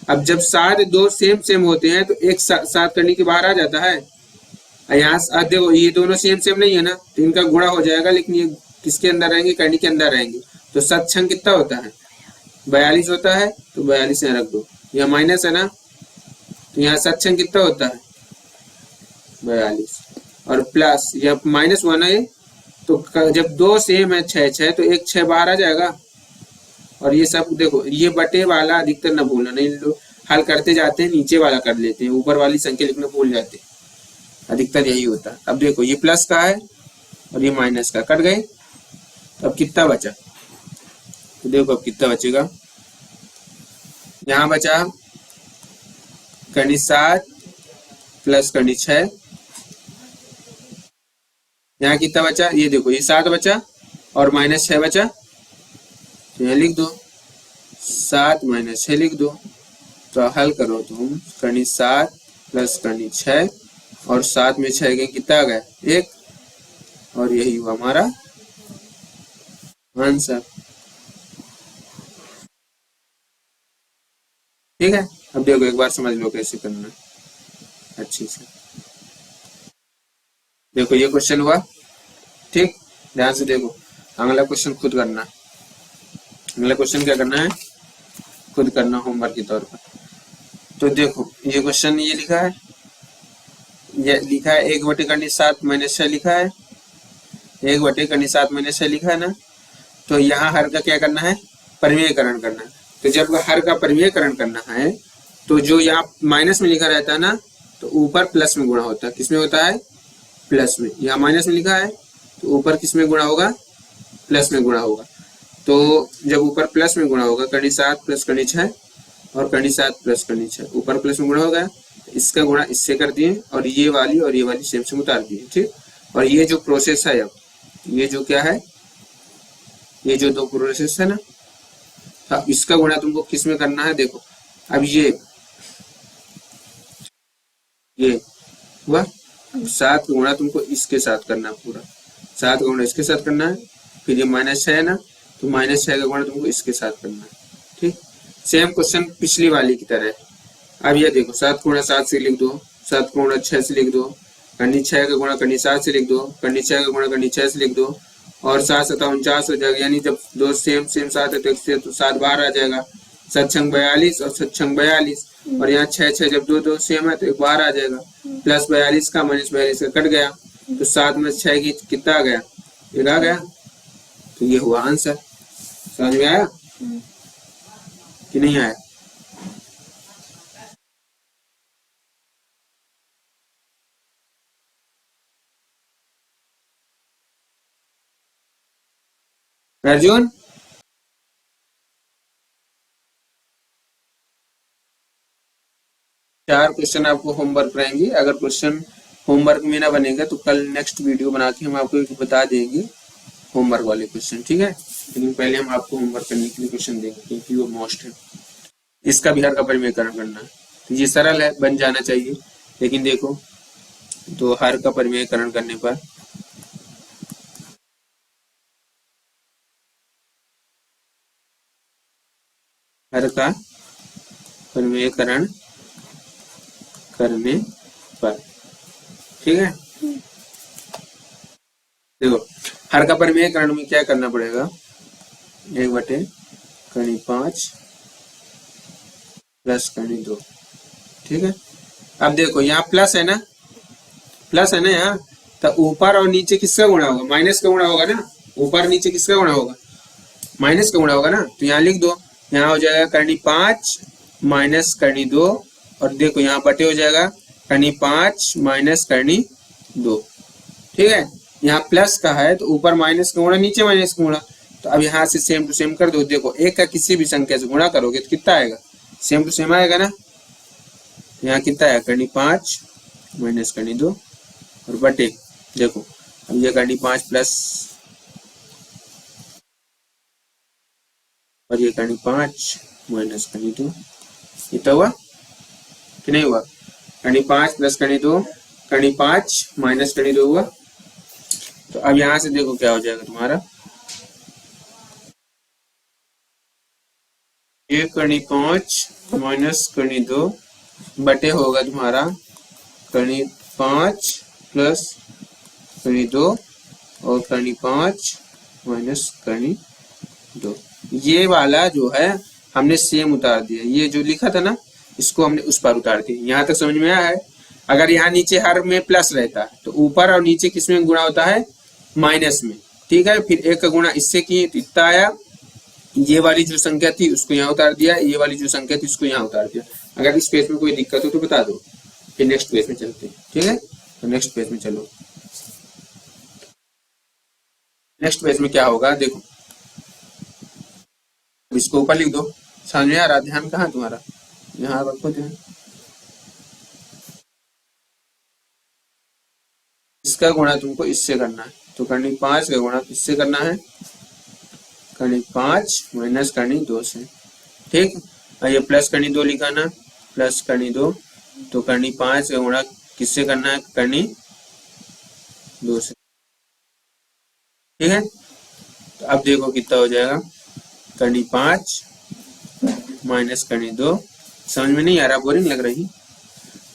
अब जब 7 दो सेम सेम होते हैं तो एक 7 कर्णी के बाहर आ जाता है, यहाँ देखो ये दोनों सेम सेम नहीं है ना, तो इनका गुणा हो जाएगा, लेकिन ये किसके अंदर रहेंगे, कर्णी के अंदर रहेंगे। तो 7 छंग कितना होता है, 42 होता है, तो 42 यहाँ रख दो। यह माइनस है ना, तो यहाँ 7 छंग कितना होता है, 42, और प्लस यह माइनस हुआ ना ये, तो जब दो सेम है 6 6, तो एक 6 बाहर आ जाएगा। और ये सब देखो, ये बटे वाला अधिकतर न भूलना, नहीं लोग हल करते जाते हैं नीचे वाला कर लेते हैं, ऊपर वाली संख्या लिखना भूल जाते हैं, अधिकतर यही होता है। अब देखो ये प्लस का है और ये माइनस का, कट गए, अब कितना बचा, तो देखो अब कितना बचेगा, यहाँ बचा कर्णी 7 प्लस कर्णी 6, यहाँ कितना बचा, ये देखो ये 7 बचा और माइनस 6 बचा, तो यहाँ लिख दो 7 माइनस 6 लिख दो। तो हल करो तुम, कर्णी 7 प्लस कर्णी 6, और 7 में 6 गए कितना आ गया, 1, और यही हुआ हमारा आंसर। ठीक है, अब देखो एक बार समझ लो कैसे करना है अच्छी से। देखो ये क्वेश्चन हुआ, ठीक, ध्यान से देखो, अगला क्वेश्चन खुद करना, अगला क्वेश्चन क्या करना है, खुद करना होमवर्क के तौर पर। तो देखो ये क्वेश्चन ये लिखा है, ये लिखा है 1 बटे कर्णी 7 माइनस 6 लिखा है, 1 बटे कर्णी 7 माइनस 6 लिखा है ना, तो यहाँ हर का क्या करना है, परिमेयकरण करना है। तो जब हर का परिमेयकरण करना है तो जो यहाँ माइनस में लिखा रहता है ना, तो ऊपर प्लस में गुणा होता है, किसमें होता है, प्लस में। यहाँ माइनस में लिखा है तो ऊपर किसमें गुणा होगा, प्लस में गुणा होगा। तो जब ऊपर प्लस में गुणा होगा, कर्णी 7 प्लस कर्णी 6 और कर्णी 7 प्लस कर्णी 6, ऊपर प्लस में गुणा होगा, इसका गुणा इससे कर दिए और ये वाली सेम सेम उतार दिए। ठीक, और ये जो प्रोसेस है, अब ये जो क्या है, ये जो दो प्रोसेस है ना, अब इसका गुणा तुमको किस में करना है, देखो अब ये हुआ, अब 7 का गुणा तुमको इसके साथ करना है, पूरा 7 का गुणा इसके साथ करना है, फिर ये माइनस 6 है ना, तो माइनस 6 का गुणा तुमको इसके साथ करना है। ठीक, सेम क्वेश्चन पिछली वाली की तरह है। अब ये देखो 7 गुणा 7 से लिख दो, 7 गुणा 6 से लिख दो, कर्णी 6 का गुणा कर्णी 7 से लिख दो, कर्णी 6 का गुणा कर्णी 6 से लिख दो, और 7 7 49 हो जाएगा, यानी जब दो सेम 7 है तो इससे तो 7 बाहर आ जाएगा, 7 छंग 42 और 7 छंग 42, और यहाँ 6 6 जब दो सेम है तो एक बाहर आ जाएगा, प्लस 42 का माइनस 42 का कट गया, तो 7 में 6 की कितना आ गया, 1 आ गया। तो ये हुआ आंसर। समझ में आया कि नहीं आया? अर्जुन, चार क्वेश्चन आपको होमवर्क रहेंगे। अगर क्वेश्चन होमवर्क में ना बनेगा तो कल नेक्स्ट वीडियो बना के हम आपको बता देंगे होमवर्क वाले क्वेश्चन, ठीक है। लेकिन पहले हम आपको होमवर्क करने के लिए क्वेश्चन देंगे क्योंकि वो मोस्ट है। इसका भी हर का परिमेयकरण करना है, तो ये सरल है, बन जाना चाहिए। लेकिन देखो, तो हर का परिमेयकरण करने पर हर का परिमेयकरण करने पर, ठीक है। देखो हर का परिमेयकरण में क्या करना पड़ेगा, 1 बटे कर्णी 5 प्लस कर्णी 2, ठीक है। अब देखो यहाँ प्लस है ना, प्लस है ना यहाँ, तो ऊपर और नीचे किसका गुणा होगा, माइनस का गुणा होगा ना। ऊपर नीचे किसका गुणा होगा, माइनस का गुणा होगा ना। तो यहाँ लिख दो, यहाँ हो जाएगा करनी 5 माइनस करनी 2, और देखो यहाँ बटे हो जाएगा करनी 5 माइनस करनी 2। ठीक है, यहाँ प्लस का है तो ऊपर माइनस का गुणा, नीचे माइनस का गुणा। तो अब यहाँ से सेम टू सेम कर दो। देखो एक का किसी भी संख्या से गुणा करोगे तो कितना आएगा, सेम टू सेम आएगा ना। यहाँ कितना है, करनी 5 माइनस करनी 2 और बटे, देखो अब ये करनी 5 प्लस और ये करनी 5 माइनस करनी 2, इतना हुआ कि नहीं हुआ। करनी 5 प्लस करनी 2, करनी 5 माइनस करनी 2 हुआ। तो अब यहां से देखो क्या हो जाएगा तुम्हारा, ये करनी 5 माइनस करनी 2 बटे होगा तुम्हारा करनी 5 प्लस करनी 2 और करनी 5 माइनस करनी 2। ये वाला जो है हमने सेम उतार दिया, ये जो लिखा था ना इसको हमने उस पर उतार दिया। यहाँ तक समझ में आया है। अगर यहाँ नीचे हर में प्लस रहता है तो ऊपर और नीचे किसमें गुणा होता है, माइनस में। ठीक है, फिर एक का गुणा इससे किए तो इतना आया। ये वाली जो संख्या थी उसको यहाँ उतार दिया, ये वाली जो संख्या थी उसको यहाँ उतार दिया। अगर इस पेज में कोई दिक्कत हो तो बता दो, फिर नेक्स्ट पेज में चलते हैं। ठीक है, तो नेक्स्ट पेज में चलो। नेक्स्ट पेज में क्या होगा देखो, इसको ऊपर लिख दो। समझ में आ रहा, ध्यान कहाँ तुम्हारा, यहाँ रखो ध्यान। इसका गुणा तुमको इससे करना है, तो करनी 5 का गुणा किससे करना है, करनी 5 माइनस करनी 2 से। ठीक, और ये प्लस करनी 2 लिखाना, प्लस करनी 2, तो करनी 5 का गुणा किससे करना है, करनी 2 से। ठीक है, तो अब देखो कितना हो जाएगा, करनी 5 माइनस करनी 2। समझ में नहीं आ रहा, बोरिंग लग रही।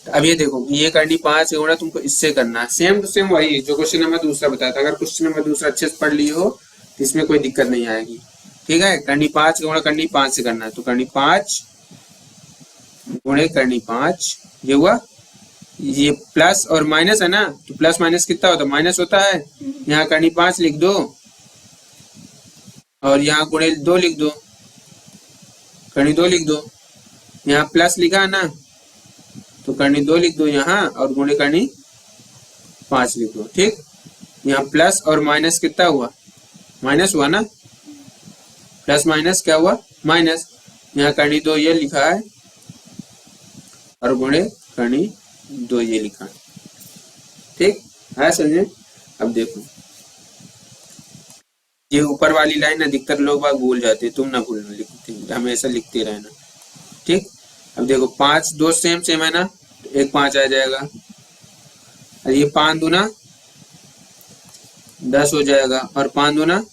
तो अब ये देखो, ये करनी 5 का गुणा तुमको इससे करना है, सेम टू सेम वही जो क्वेश्चन नंबर दूसरा बताया था। अगर क्वेश्चन नंबर दूसरा अच्छे से पढ़ लिए हो तो इसमें कोई दिक्कत नहीं आएगी। ठीक है, करनी 5 का गुणा करनी 5 से करना है, तो करनी 5 गुणे करनी 5, ये हुआ। ये प्लस और माइनस है ना, तो प्लस माइनस कितना होता है, माइनस होता है। यहाँ करनी 5 लिख दो और यहाँ गुणे 2 लिख दो, करनी 2 लिख दो। यहाँ प्लस लिखा है ना, तो करनी 2 लिख दो यहाँ, और गुणे करनी 5 लिख दो। ठीक, यहाँ प्लस और माइनस कितना हुआ, माइनस हुआ ना, प्लस माइनस क्या हुआ, माइनस। यहाँ करनी 2 ये लिखा है और गुणे करनी 2 ये लिखा है। ठीक है, समझे। अब देखो ये ऊपर वाली लाइन अधिकतर लोग बाग भूल जाते, तुम ना भूलना, लिखते हमेशा लिखते रहना। ठीक, अब देखो 5 2 सेम सेम है ना, तो एक 5 आ जाएगा, और ये 5 दूना 10 हो जाएगा, और 5 दूना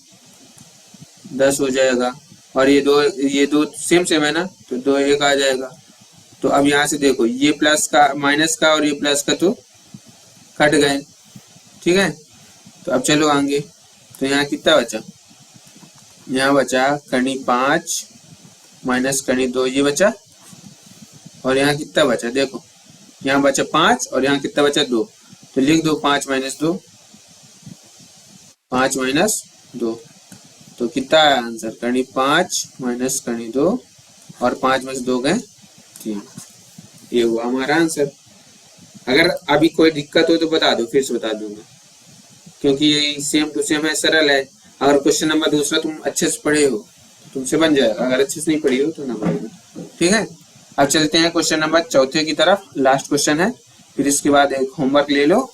10 हो जाएगा, और ये दो सेम सेम है ना, तो 2 1 आ जाएगा। तो अब यहाँ से देखो ये प्लस का माइनस का और ये प्लस का तो कट गए। ठीक है, तो अब चलो आगे। तो यहाँ कितना बचा, यहाँ बचा करनी 5 माइनस करनी 2, ये बचा। और यहाँ कितना बचा, देखो यहाँ बचा 5 और यहाँ कितना बचा 2, तो लिख दो 5 माइनस 2, 5 माइनस 2। तो कितना है आंसर, करनी 5 माइनस करनी 2 और 5 में से 2 गए 3। ये हुआ हमारा आंसर। अगर अभी कोई दिक्कत हो तो बता दो, फिर से बता दूंगा, क्योंकि ये सेम टू सेम है, सरल है। अगर क्वेश्चन नंबर दूसरा तुम अच्छे से पढ़े हो तो तुमसे बन जाएगा, अगर अच्छे से नहीं पढ़ी हो तो ना बनेगा। ठीक है, अब चलते हैं क्वेश्चन नंबर 4 की तरफ। लास्ट क्वेश्चन है, फिर इसके बाद एक होमवर्क ले लो,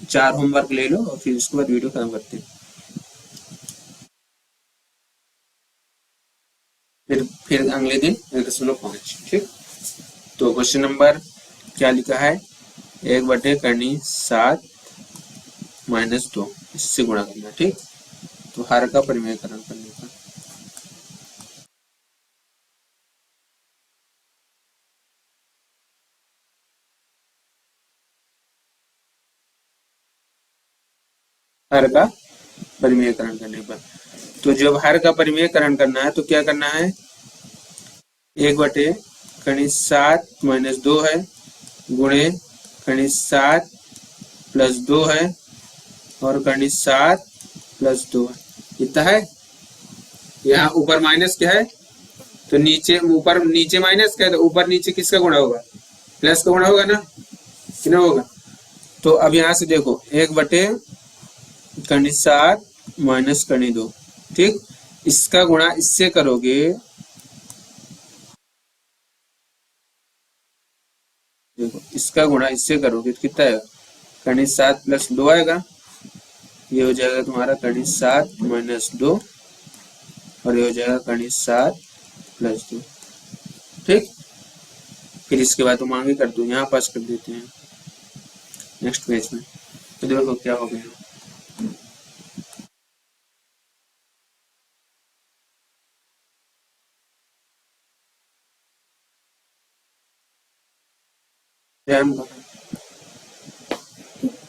4 होमवर्क ले लो, और फिर उसके बाद वीडियो खत्म करते हैं। फिर अगले दिन 1.5। ठीक, तो क्वेश्चन नंबर क्या लिखा है, 1 बटे करनी 7 माइनस 2, इससे गुणा करना। ठीक, तो हर का परिमेयकरण करने का। हर का परिमेयकरण करने पर, तो जब हर का परिमेयकरण करना है तो क्या करना है, 1 बटे करनी 7 माइनस 2 है, गुणे करनी 7 प्लस 2 है, और करनी 7 प्लस 2 है, इतना है। यहाँ ऊपर माइनस क्या है, तो नीचे ऊपर नीचे माइनस का है तो ऊपर नीचे किसका गुणा होगा, प्लस का गुणा होगा ना, कितना होगा। तो अब यहाँ से देखो 1/7 माइनस करनी 2, ठीक, इसका गुणा इससे करोगे, देखो इसका गुणा इससे करोगे तो कितना आएगा, करनी 7 + 2 आएगा, ये हो जाएगा तुम्हारा करनी 7 - 2 और ये हो जाएगा करनी 7 + 2, ठीक। फिर इसके बाद तुम आगे कर दो, यहाँ पास कर देते हैं नेक्स्ट पेज में। तो देखो क्या हो गया,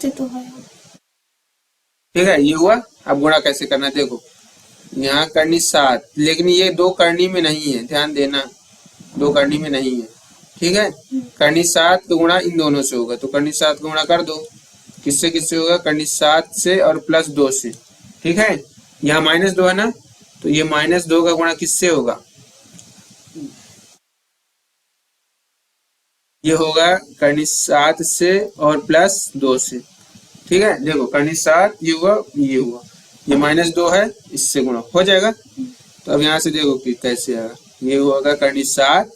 तो है, ठीक है, ये हुआ। अब गुणा कैसे करना देखो, यहाँ करनी 7, लेकिन ये 2 करनी में नहीं है, ध्यान देना 2 करनी में नहीं है, ठीक है। करनी 7 का गुणा इन दोनों से होगा, तो करनी 7 का गुणा कर दो, किससे किससे होगा, करनी 7 से और +2 से, ठीक है। यहाँ -2 है ना, तो ये -2 का गुणा किससे होगा, ये होगा करनी 7 से और +2 से, ठीक है। देखो करनी 7 ये हुआ, ये हुआ, ये -2 है, इससे गुणा हो जाएगा। तो अब यहाँ से देखो कि कैसे आएगा, ये होगा करनी 7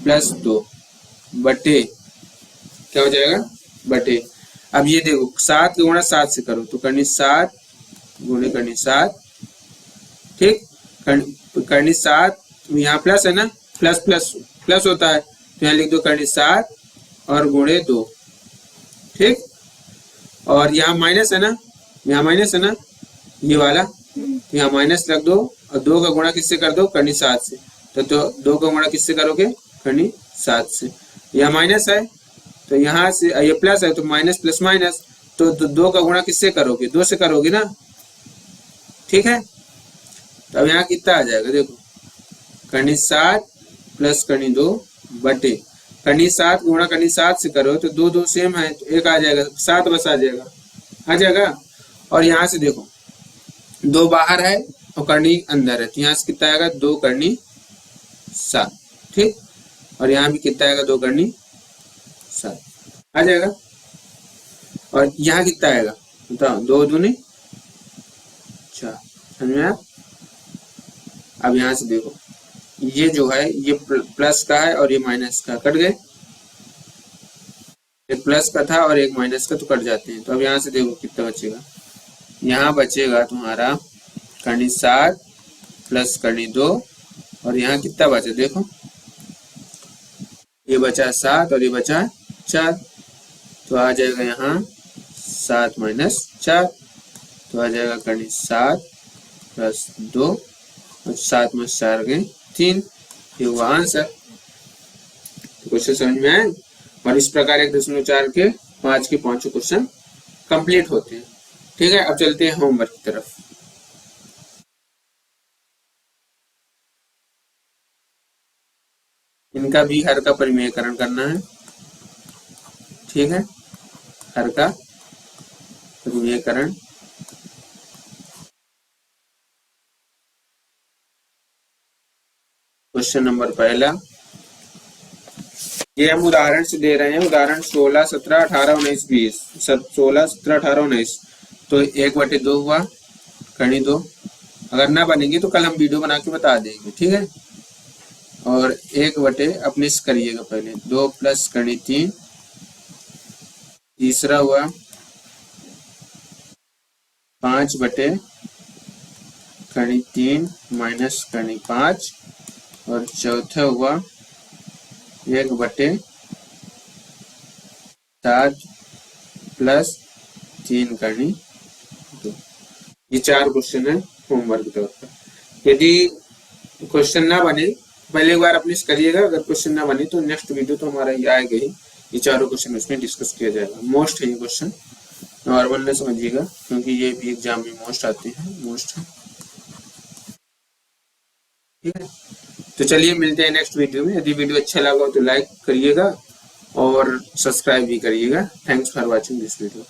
+ 2 बटे, क्या हो जाएगा, बटे। अब ये देखो 7 का गुणा 7 से करो, तो करनी 7 गुणे करनी 7, ठीक। करनी 7 यहाँ प्लस है ना, प्लस प्लस प्लस होता है, तो यहाँ लिख दो करनी 7 और गुणे 2, ठीक। और यहाँ माइनस है ना, यहाँ माइनस है ना ये वाला, तो यहाँ माइनस रख दो और 2 का गुणा किससे कर दो, करनी 7 से, तो 2 का गुणा किससे करोगे, करनी 7 से। यहाँ माइनस है तो यहाँ से, ये प्लस है तो माइनस प्लस माइनस, तो 2 का गुणा किससे करोगे, 2 से करोगे ना, ठीक है। तो अब यहाँ कितना आ जाएगा देखो, करनी 7 + करनी 2 बटे, करनी 7 गुणा करनी 7 से करो तो 2 2 सेम है, तो 1 आ जाएगा, 7 बस आ जाएगा। और यहाँ से देखो 2 बाहर है और करनी अंदर है, तो यहाँ से कितना आएगा, 2 करनी 7, ठीक। और यहाँ भी कितना आएगा, 2 करनी 7 आ जाएगा। और यहाँ कितना आएगा बताओ, 2 दूनी 4, समझ में आया। अब यहाँ से देखो ये जो है ये प्लस का है और ये माइनस का, कट गए, एक प्लस का था और एक माइनस का, तो कट जाते हैं। तो अब यहाँ से देखो कितना बचेगा, यहाँ बचेगा तुम्हारा करनी 7 + करनी 2 और यहाँ कितना बचा देखो, ये बचा 7 और ये बचा 4, तो आ जाएगा यहाँ 7 - 4, तो आ जाएगा करनी 7 + 2 और 7 में 4 गए 3, ये हुआ आंसर। तो क्वेश्चन समझ में आए। और इस प्रकार 1.4 के 5 के 5 क्वेश्चन कंप्लीट होते हैं, ठीक है। अब चलते हैं होमवर्क की तरफ। इनका भी हर का परिमेयकरण करना है, ठीक है, हर का परिमेयकरण। क्वेश्चन नंबर पहला, ये हम उदाहरण से दे रहे हैं, उदाहरण 16 17 18 19 20, 16 17 18 19, तो 1/2 हुआ करनी 2, अगर ना बनेगी तो कल हम वीडियो बना के बता देंगे, ठीक है। और 1/, अपने से करिएगा पहले, 2 + करनी 3, तीसरा हुआ 5/, करनी 3 माइनस करनी 5, और चौथा हुआ 1/7 + 3 करनी 2। ये 4 क्वेश्चन है होमवर्क के तौर पर। यदि क्वेश्चन ना बने पहले एक बार अपने से करिएगा, अगर क्वेश्चन ना बने तो नेक्स्ट वीडियो तो हमारा ये आएगा ही, ये 4 क्वेश्चन उसमें डिस्कस किया जाएगा। मोस्ट है ये क्वेश्चन, नॉर्मल न समझिएगा क्योंकि ये भी एग्जाम में मोस्ट आते हैं, मोस्ट है, ठीक है। तो चलिए मिलते हैं नेक्स्ट वीडियो में। यदि वीडियो अच्छा लगा हो तो लाइक करिएगा और सब्सक्राइब भी करिएगा। Thanks for watching this video.